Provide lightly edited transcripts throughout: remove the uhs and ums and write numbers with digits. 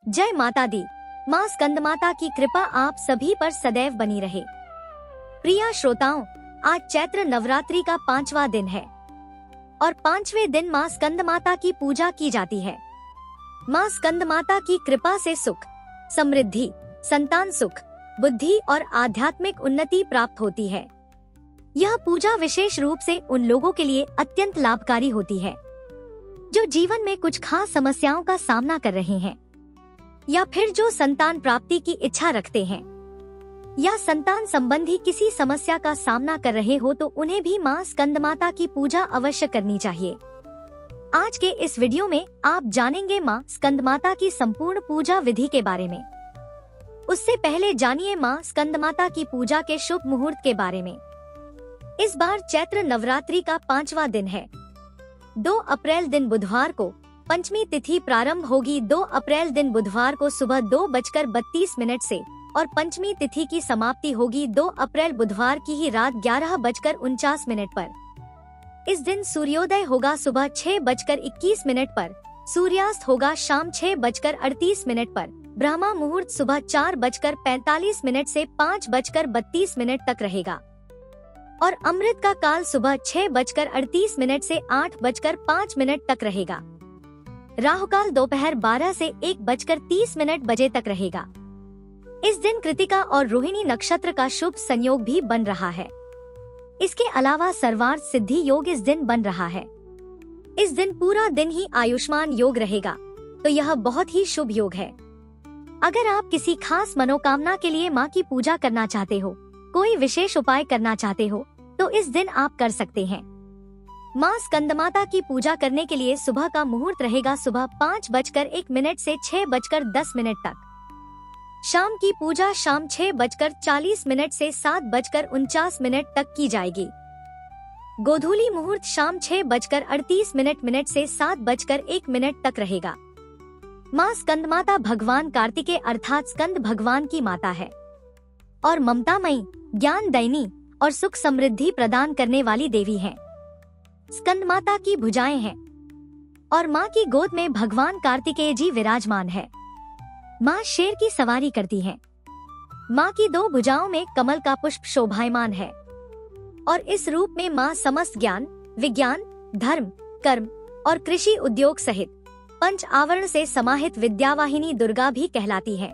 जय माता दी। माँ स्कंद माता की कृपा आप सभी पर सदैव बनी रहे। प्रिय श्रोताओं, आज चैत्र नवरात्रि का 5वां दिन है और 5वें दिन माँ स्कंद माता की पूजा की जाती है। माँ स्कंद माता की कृपा से सुख, समृद्धि, संतान सुख, बुद्धि और आध्यात्मिक उन्नति प्राप्त होती है। यह पूजा विशेष रूप से उन लोगों के लिए अत्यंत लाभकारी होती है जो जीवन में कुछ खास समस्याओं का सामना कर रहे हैं, या फिर जो संतान प्राप्ति की इच्छा रखते हैं, या संतान संबंधी किसी समस्या का सामना कर रहे हो तो उन्हें भी माँ स्कंद माता की पूजा अवश्य करनी चाहिए। आज के इस वीडियो में आप जानेंगे माँ स्कंद माता की संपूर्ण पूजा विधि के बारे में। उससे पहले जानिए माँ स्कंद माता की पूजा के शुभ मुहूर्त के बारे में। इस बार चैत्र नवरात्रि का 5वां दिन है। 2 अप्रैल दिन बुधवार को पंचमी तिथि प्रारंभ होगी। 2 अप्रैल दिन बुधवार को सुबह 2:32 से और पंचमी तिथि की समाप्ति होगी 2 अप्रैल बुधवार की ही रात 11:49 पर। इस दिन सूर्योदय होगा सुबह 6:21 पर, सूर्यास्त होगा शाम 6:38 पर, ब्रह्मा मुहूर्त सुबह 4:45 से 5:32 तक रहेगा और अमृत का काल सुबह 6:38 से 8:05 तक रहेगा। राहु काल दोपहर 12 से 1:30 बजे तक रहेगा। इस दिन कृतिका और रोहिणी नक्षत्र का शुभ संयोग भी बन रहा है। इसके अलावा सर्वार्थ सिद्धि योग इस दिन बन रहा है। इस दिन पूरा दिन ही आयुष्मान योग रहेगा, तो यह बहुत ही शुभ योग है। अगर आप किसी खास मनोकामना के लिए माँ की पूजा करना चाहते हो, कोई विशेष उपाय करना चाहते हो, तो इस दिन आप कर सकते हैं। माँ स्कंद माता की पूजा करने के लिए सुबह का मुहूर्त रहेगा सुबह 5:01 से 6:10 तक। शाम की पूजा शाम 6:40 से 7:49 तक की जाएगी। गोधूली मुहूर्त शाम 6:38 से 7:01 तक रहेगा। माँ स्कंद माता भगवान कार्तिकेय अर्थात स्कंद भगवान की माता है और ममतामयी, ज्ञान दायिनी और सुख समृद्धि प्रदान करने वाली देवी हैं। स्कंद माता की भुजाएं हैं और माँ की गोद में भगवान कार्तिकेय जी विराजमान है। माँ शेर की सवारी करती हैं। माँ की 2 भुजाओं में कमल का पुष्प शोभायमान है और इस रूप में माँ समस्त ज्ञान, विज्ञान, धर्म, कर्म और कृषि उद्योग सहित 5 आवरण से समाहित विद्यावाहिनी दुर्गा भी कहलाती है।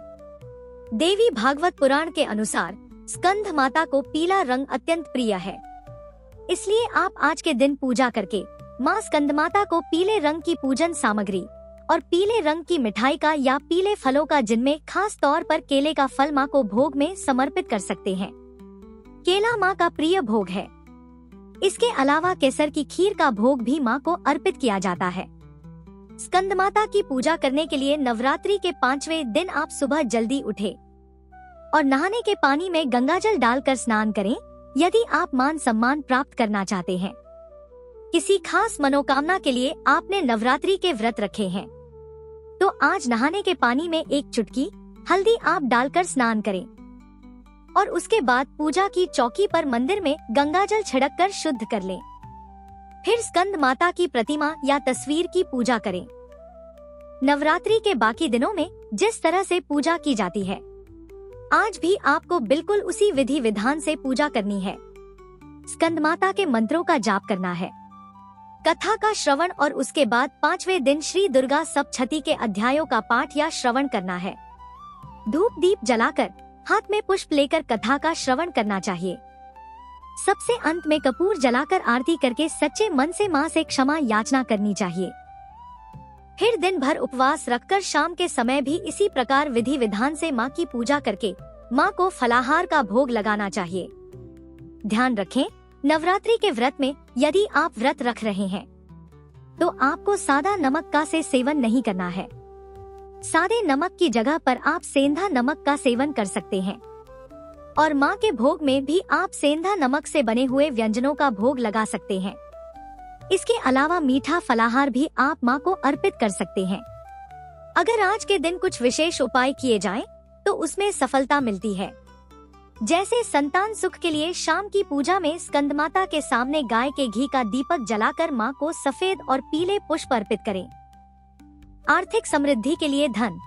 देवी भागवत पुराण के अनुसार स्कंद माता को पीला रंग अत्यंत प्रिय है, इसलिए आप आज के दिन पूजा करके माँ स्कंद माता को पीले रंग की पूजन सामग्री और पीले रंग की मिठाई का या पीले फलों का, जिनमें खास तौर पर केले का फल माँ को भोग में समर्पित कर सकते हैं। केला माँ का प्रिय भोग है। इसके अलावा केसर की खीर का भोग भी माँ को अर्पित किया जाता है। स्कंद माता की पूजा करने के लिए नवरात्रि के 5वें दिन आप सुबह जल्दी उठे और नहाने के पानी में गंगाजल डालकर स्नान करें यदि आप मान सम्मान प्राप्त करना चाहते हैं। किसी खास मनोकामना के लिए आपने नवरात्रि के व्रत रखे हैं तो आज नहाने के पानी में 1 चुटकी हल्दी आप डालकर स्नान करें और उसके बाद पूजा की चौकी पर मंदिर में गंगाजल छिड़ककर शुद्ध कर लें। फिर स्कंद माता की प्रतिमा या तस्वीर की पूजा करें। नवरात्रि के बाकी दिनों में जिस तरह से पूजा की जाती है, आज भी आपको बिल्कुल उसी विधि विधान से पूजा करनी है। स्कंद माता के मंत्रों का जाप करना है, कथा का श्रवण और उसके बाद 5वें दिन श्री दुर्गा सप्तशती के अध्यायों का पाठ या श्रवण करना है। धूप दीप जलाकर हाथ में पुष्प लेकर कथा का श्रवण करना चाहिए। सबसे अंत में कपूर जलाकर आरती करके सच्चे मन से माँ से क्षमा याचना करनी चाहिए। फिर दिन भर उपवास रखकर शाम के समय भी इसी प्रकार विधि विधान से माँ की पूजा करके माँ को फलाहार का भोग लगाना चाहिए। ध्यान रखें, नवरात्रि के व्रत में यदि आप व्रत रख रहे हैं तो आपको सादा नमक का से सेवन नहीं करना है। सादे नमक की जगह पर आप सेंधा नमक का सेवन कर सकते हैं और माँ के भोग में भी आप सेंधा नमक से बने हुए व्यंजनों का भोग लगा सकते हैं। इसके अलावा मीठा फलाहार भी आप माँ को अर्पित कर सकते हैं। अगर आज के दिन कुछ विशेष उपाय किए जाएं, तो उसमें सफलता मिलती है। जैसे संतान सुख के लिए शाम की पूजा में स्कंद माता के सामने गाय के घी का दीपक जलाकर माँ को सफेद और पीले पुष्प अर्पित करें। आर्थिक समृद्धि के लिए धन,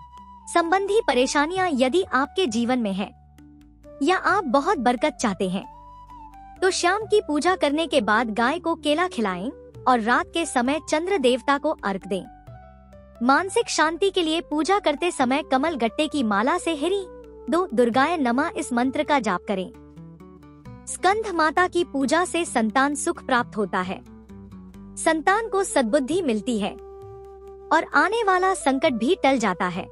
संबंधी परेशानियां यदि आपके जीवन में है या आप बहुत बरकत चाहते हैं तो शाम की पूजा करने के बाद गाय को केला खिलाएं और रात के समय चंद्र देवता को अर्घ दें। मानसिक शांति के लिए पूजा करते समय कमल गट्टे की माला से हिरी दो दुर्गाय नमः इस मंत्र का जाप करें। स्कंध माता की पूजा से संतान सुख प्राप्त होता है, संतान को सद्बुद्धि मिलती है और आने वाला संकट भी टल जाता है।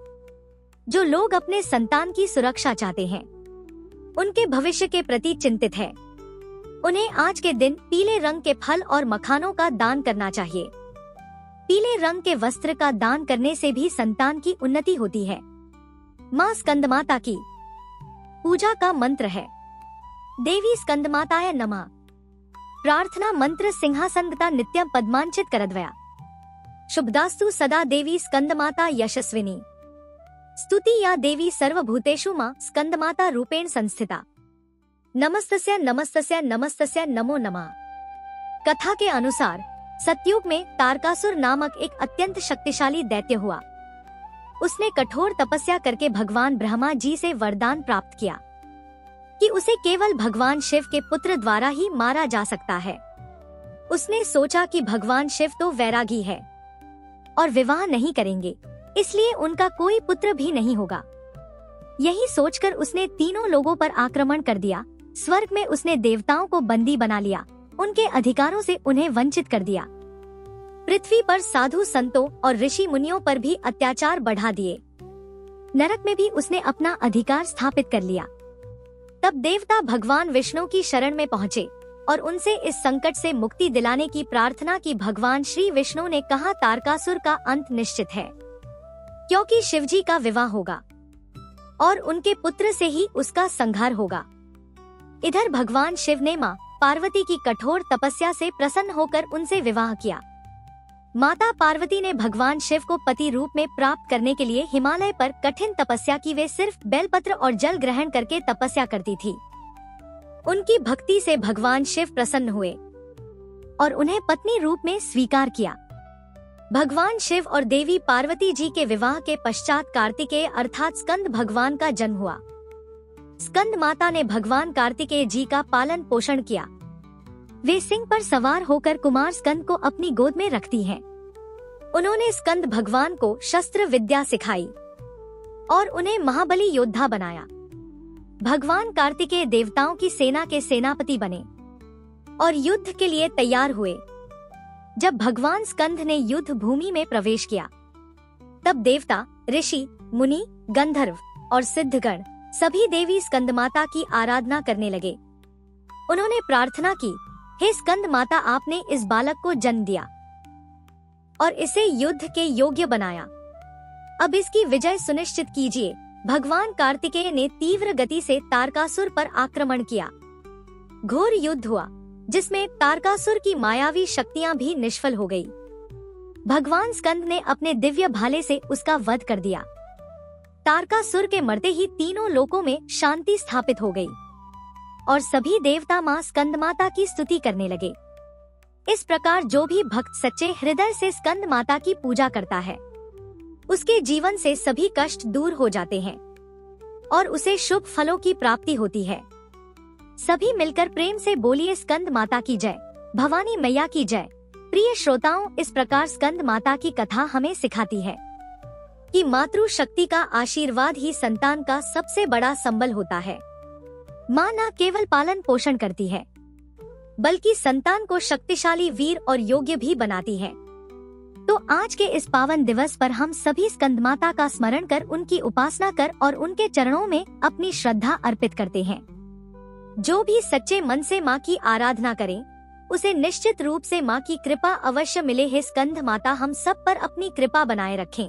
जो लोग अपने संतान की सुरक्षा चाहते हैं, उनके भविष्य के प्रति चिंतित है, उन्हें आज के दिन पीले रंग के फल और मखानों का दान करना चाहिए। पीले रंग के वस्त्र का दान करने से भी संतान की उन्नति होती है। माँ स्कंदमाता की पूजा का मंत्र है देवी स्कंदमाताय नमः। प्रार्थना मंत्र सिंहासनगता नित्यं पद्मांचित करद्वया शुभदास्तु सदा देवी स्कंदमाता यशस्विनी। स्तुति या देवी सर्वभूतेषु मां स्कंदमाता रूपेण संस्थिता। नमस्तस्या नमस्तस्या नमस्तस्या नमो नमः। कथा के अनुसार सतयुग में तारकासुर नामक एक अत्यंत शक्तिशाली दैत्य हुआ। उसने कठोर तपस्या करके भगवान ब्रह्मा जी से वरदान प्राप्त किया कि उसे केवल भगवान शिव के पुत्र द्वारा ही मारा जा सकता है। उसने सोचा कि भगवान शिव तो वैरागी है और विवाह नहीं करेंगे, इसलिए उनका कोई पुत्र भी नहीं होगा। यही सोचकर उसने तीनों लोगों पर आक्रमण कर दिया। स्वर्ग में उसने देवताओं को बंदी बना लिया, उनके अधिकारों से उन्हें वंचित कर दिया। पृथ्वी पर साधु संतों और ऋषि मुनियों पर भी अत्याचार बढ़ा दिए। नरक में भी उसने अपना अधिकार स्थापित कर लिया। तब देवता भगवान विष्णु की शरण में पहुँचे और उनसे इस संकट से मुक्ति दिलाने की प्रार्थना की। भगवान श्री विष्णु ने कहा, तारकासुर का अंत निश्चित है, क्योंकि शिवजी का विवाह होगा और उनके पुत्र से ही उसका संहार होगा। इधर भगवान शिव ने माँ पार्वती की कठोर तपस्या से प्रसन्न होकर उनसे विवाह किया। माता पार्वती ने भगवान शिव को पति रूप में प्राप्त करने के लिए हिमालय पर कठिन तपस्या की। वे सिर्फ बेलपत्र और जल ग्रहण करके तपस्या करती थी। उनकी भक्ति से भगवान शिव प्रसन्न हुए और उन्हें पत्नी रूप में स्वीकार किया। भगवान शिव और देवी पार्वती जी के विवाह के पश्चात कार्तिकेय अर्थात स्कंद भगवान का जन्म हुआ। स्कंद माता ने भगवान कार्तिकेय जी का पालन पोषण किया। वे सिंह पर सवार होकर कुमार स्कंद को अपनी गोद में रखती हैं। उन्होंने स्कंद भगवान को शस्त्र विद्या सिखाई और उन्हें महाबली योद्धा बनाया। भगवान कार्तिकेय देवताओं की सेना के सेनापति बने और युद्ध के लिए तैयार हुए। जब भगवान स्कंद ने युद्ध भूमि में प्रवेश किया, तब देवता, ऋषि, मुनि, गंधर्व और सिद्धगण सभी देवी स्कंदमाता की आराधना करने लगे। उन्होंने प्रार्थना की, हे स्कंद माता, आपने इस बालक को जन्म दिया और इसे युद्ध के योग्य बनाया। अब इसकी विजय सुनिश्चित कीजिए। भगवान कार्तिकेय ने तीव्र गति से तारकासुर पर आक्रमण किया। घोर युद्ध हुआ, जिसमें तारकासुर की मायावी शक्तियां भी निष्फल हो गई। भगवान स्कंद ने अपने दिव्य भाले से उसका वध कर दिया। तारकासुर के मरते ही तीनों लोकों में शांति स्थापित हो गई और सभी देवता मां स्कंद माता की स्तुति करने लगे। इस प्रकार जो भी भक्त सच्चे हृदय से स्कंद माता की पूजा करता है, उसके जीवन से सभी कष्ट दूर हो जाते हैं और उसे शुभ फलों की प्राप्ति होती है। सभी मिलकर प्रेम से बोलिए, स्कंद माता की जय, भवानी मैया की जय। प्रिय श्रोताओं, इस प्रकार स्कंद माता की कथा हमें सिखाती है कि मातृ शक्ति का आशीर्वाद ही संतान का सबसे बड़ा संबल होता है। माँ न केवल पालन पोषण करती है, बल्कि संतान को शक्तिशाली, वीर और योग्य भी बनाती है। तो आज के इस पावन दिवस पर हम सभी स्कंद माता का स्मरण कर, उनकी उपासना कर और उनके चरणों में अपनी श्रद्धा अर्पित करते हैं। जो भी सच्चे मन से माँ की आराधना करें, उसे निश्चित रूप से माँ की कृपा अवश्य मिले। हे स्कंद माता, हम सब पर अपनी कृपा बनाए रखें,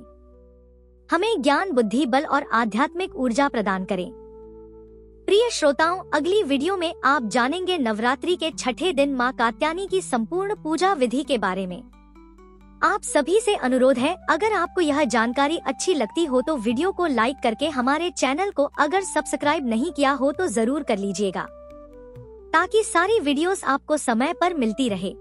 हमें ज्ञान, बुद्धि, बल और आध्यात्मिक ऊर्जा प्रदान करें। प्रिय श्रोताओं, अगली वीडियो में आप जानेंगे नवरात्रि के छठे दिन मां कात्यायनी की संपूर्ण पूजा विधि के बारे में। आप सभी से अनुरोध है, अगर आपको यह जानकारी अच्छी लगती हो तो वीडियो को लाइक करके हमारे चैनल को अगर सब्सक्राइब नहीं किया हो तो जरूर कर लीजिएगा, ताकि सारी वीडियोस आपको समय पर मिलती रहे।